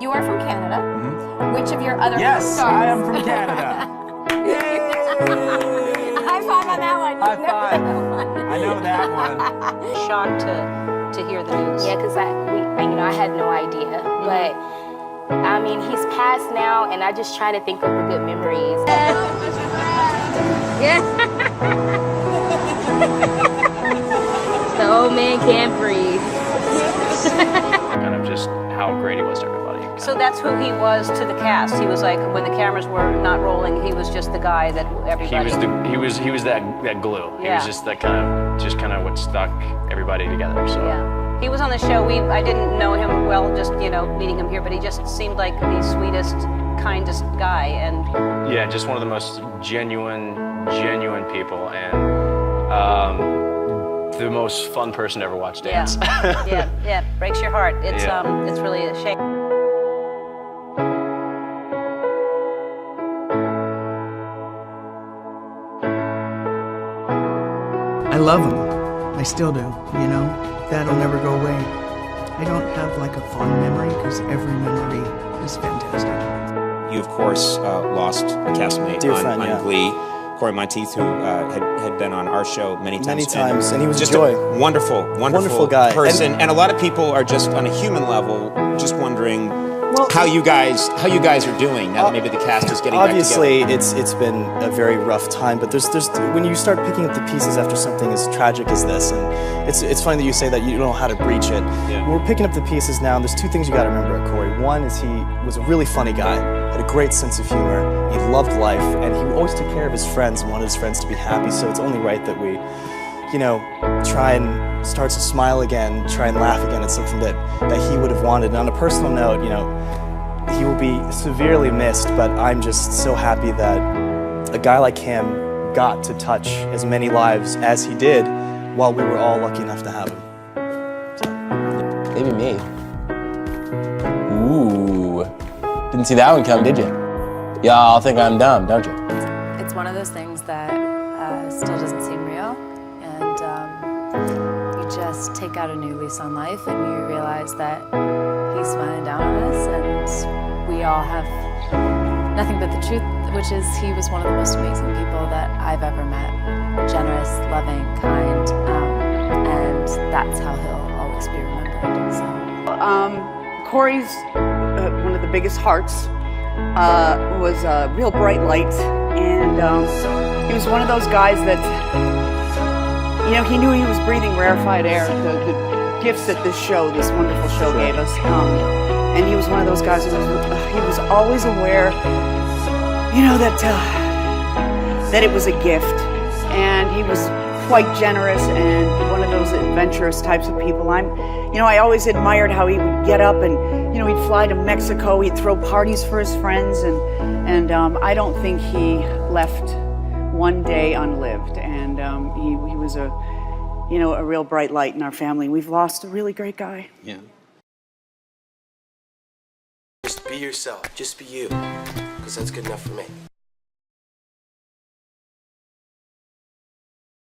you are from Canada. Mm-hmm. Which of your other Yes, stars? I am from Canada. Yay! High five on that one. High five. I know that one. Shocked to hear the news. Yeah, because I had no idea, but I mean, he's passed now, and I just try to think of the good memories. Yeah. The old man can't breathe. Kind of just how great he was to everybody. So that's who he was to the cast. He was like, when the cameras were not rolling, he was just the guy that everybody. He was that glue. Yeah. He was just that kind of what stuck everybody together. So. Yeah. He was on the show. I didn't know him well, just meeting him here, but he just seemed like the sweetest, kindest guy, and Yeah, just one of the most genuine people, and the most fun person to ever watch dance. yeah, breaks your heart. It's Yeah. it's really a shame. I love him. I still do, you know? That'll never go away. I don't have like a fond memory because every memory is fantastic. You, of course, lost a castmate on Glee, Cory Monteith, who had been on our show many times. And he was just a joy. a wonderful guy. person. And a lot of people are just, on a human level, just wondering how you guys are doing now that maybe the cast is getting back together. Obviously, it's been a very rough time, but there's when you start picking up the pieces after something as tragic as this, and it's funny that you say that you don't know how to breach it. Yeah. When we're picking up the pieces now, and there's two things you got to remember at Cory. One is he was a really funny guy, had a great sense of humor, he loved life, and he always took care of his friends and wanted his friends to be happy. So it's only right that we, try and start to smile again, try and laugh again at something that he would have wanted. And on a personal note, he will be severely missed, but I'm just so happy that a guy like him got to touch as many lives as he did while we were all lucky enough to have him. Maybe me. Ooh. Didn't see that one come, did you? Y'all think I'm dumb, don't you? It's one of those things that still doesn't seem real, and you just take out a new lease on life and you realize that he's smiling down on us, and we all have nothing but the truth, which is he was one of the most amazing people that I've ever met. Generous, loving, kind, and that's how he'll always be remembered. So. Cory's one of the biggest hearts, was a real bright light, and he was one of those guys that, he knew he was breathing rarefied air, the gifts that this wonderful show gave us, and he was one of those guys who he was always aware, that it was a gift, and he was quite generous and one of those adventurous types of people. I always admired how he would get up and, he'd fly to Mexico, he'd throw parties for his friends, and I don't think he left one day unlived, and he was a real bright light in our family. We've lost a really great guy. Yeah. Just be yourself, just be you, because that's good enough for me.